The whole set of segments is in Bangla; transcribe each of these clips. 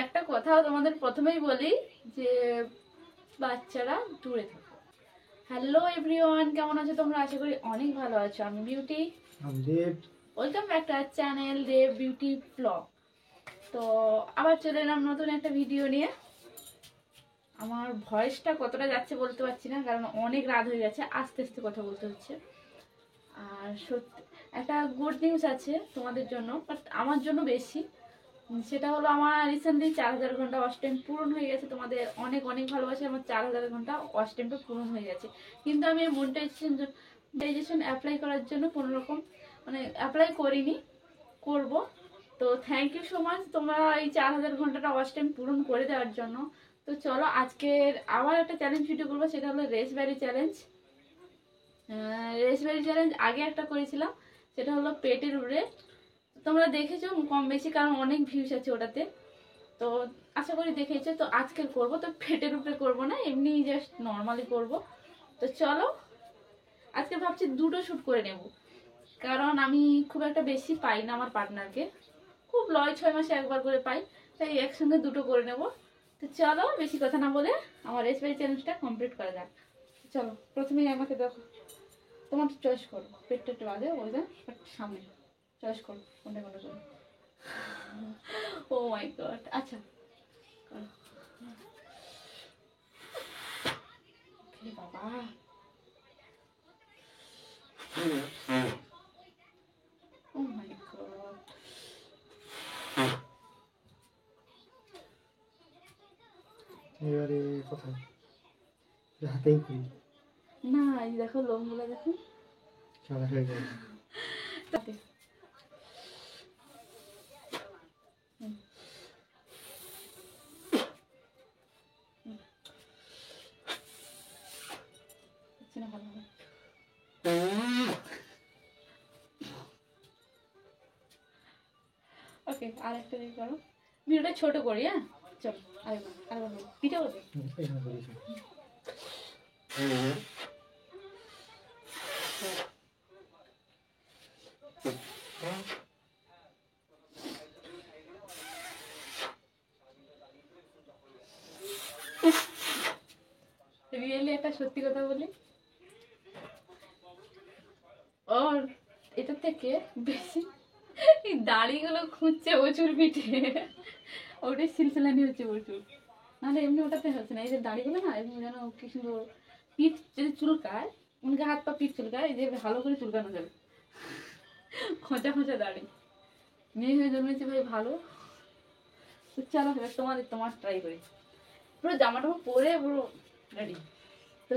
একটা কথা তোমাদের প্রথমেই বলি যে বাচ্চারা দূরে থাকো। হ্যালো এভরিওয়ান, কেমন আছো তোমরা? আশা করি অনেক ভালো আছো। আমি Beauty, welcome back to our channel Dev Beauty Blog. তো আবার চলে এলাম নতুন একটা ভিডিও নিয়ে। আমার ভয়েসটা কতটা যাচ্ছে বলতে পারছি না, কারণ অনেক রাত হয়ে গেছে, আস্তে আস্তে কথা বলতে হচ্ছে। আর সত্যি একটা গুড নিউজ আছে তোমাদের জন্য, বাট আমার জন্য বেশি। সেটা হলো আমার রিসেন্টলি 4000 ঘন্টা ওয়াচ টাইম পূরণ হয়ে গেছে। তোমাদের অনেক অনেক ভালোবাসে, আমার 4000 ঘন্টা ওয়াচ টাইমটা পূরণ হয়ে গেছে। কিন্তু আমি মনিটাইজেশন অ্যাপ্লাই করার জন্য কোনোরকম অ্যাপ্লাই করিনি, করব। তো থ্যাংক ইউ সো মাচ তোমরা এই 4000 ঘন্টাটা ওয়াচ টাইম পূরণ করে দেওয়ার জন্য। তো চলো আজকের আবার একটা চ্যালেঞ্জ ভিডিও করবো, সেটা হলো রেসবেরি চ্যালেঞ্জ। রেসবেরি চ্যালেঞ্জ আগে একটা করেছিলাম, সেটা হলো পেটের উপরে। তোমরা দেখেছো কম বেশি, কারণ অনেক ভিউজ আছে ওটাতে, তো আশা করি দেখেছো। তো আজকের করব, তো পেটের উপরে করব না, এমনি জাস্ট নর্মালি করব। তো চলো আজকে ভাবছি দুটো শ্যুট করে নেব, কারণ আমি খুব একটা বেশি পাই না আমার পার্টনারকে, খুব 6 মাসে একবার করে পাই, তাই একসঙ্গে দুটো করে নেব। তো চলো বেশি কথা না বলে আমার রেসিপি চ্যালেঞ্জটা কমপ্লিট করা যাক। চলো প্রথমেই আমাকে দেখো, তোমার চয়েস করো, পেটটা একটু বাদে ওই সামনে চয়েস করো কোনটা কোনটা করো। ও মাই গড, আচ্ছা বাবা, ও মাই গড। এবারে কোথায়? হাতেই করি না, এই দেখো লোমগুলো দেখো, সাদা হয়ে গেছে। ওকে, আর একটা দিকে করো, ভিডিওটা ছোট করি। হ্যাঁ চলো আরেকবার পিঠে করবে। রিয়েলি একটা সত্যি কথা বলি, ওর এটা থেকে বেশি দাড়িগুলো খুঁজছে প্রচুর পিঠে, ওটাই সিলসিলানি হচ্ছে প্রচুর। নাহলে এমনি ওটাতে হচ্ছে না। এই যে দাড়িগুলো না এমনি যেন কি সুন্দর, পিঠ যদি চুলকায়, উনকে হাত পা পিঠ চুলকায়, এই যে ভালো করে চুলকানো যাবে, খোঁচা খোঁচা দাড়ি। মেয়ে হয়ে জন্মেছে ভাই ভালো। তো চলো এবার তোমার ট্রাই করি। পুরো জামা টামা পরে পুরো রেডি। तो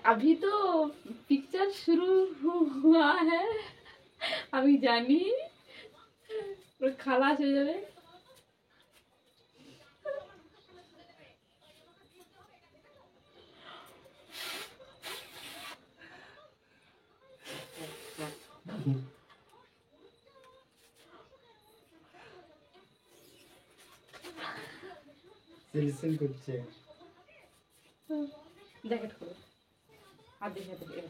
अभी तो पिक्चर शुरू हुआ है, अभी जानी खालास हो जाए। সিলসিল করছে। জ্যাকেট খুলো, হাত দিয়ে হাতে দিয়ে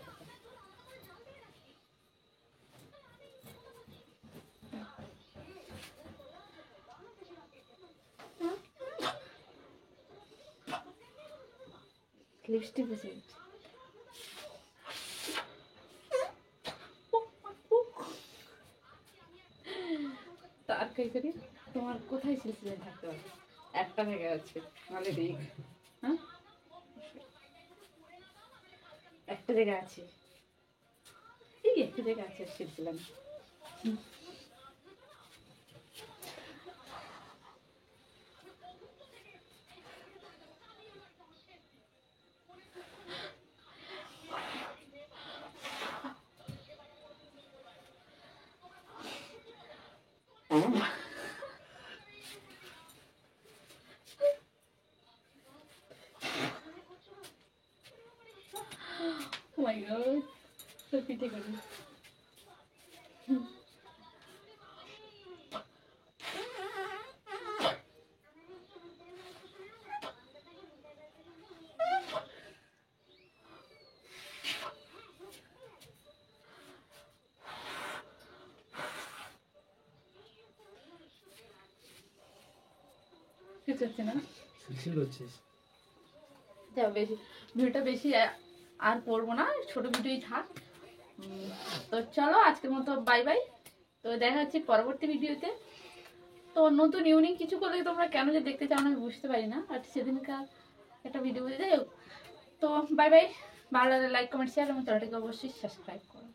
লিপস্টিক বসে তার কই করি। তোমার কোথায় সিলসিলা থাকতে হবে? একটা থেকে আছে নালে দেখ, হ্যাঁ একটা জায়গা আছে, এই একটা জায়গা আছে সিলসিলা। Oh my god, so পিঠে করি। বুঝতে পারছি না। সুচিল হচ্ছিস। যাও বেশি ভিডিওটা বেশি আর করবো না, ছোট ভিডিওই থাক। তো চলো আজকের মতো বাই বাই। তো দেখা হচ্ছে পরবর্তী ভিডিওতে। তো নতুন ইউনিক কিছু করলে তোমরা কেন যে দেখতে চাও না আমি বুঝতে পারি না, আর সেদিনকার একটা ভিডিও যাই হোক। তো বাই বাই। ভালো লাগলে লাইক কমেন্ট শেয়ার এবং চ্যানেলটাকে অবশ্যই সাবস্ক্রাইব করো।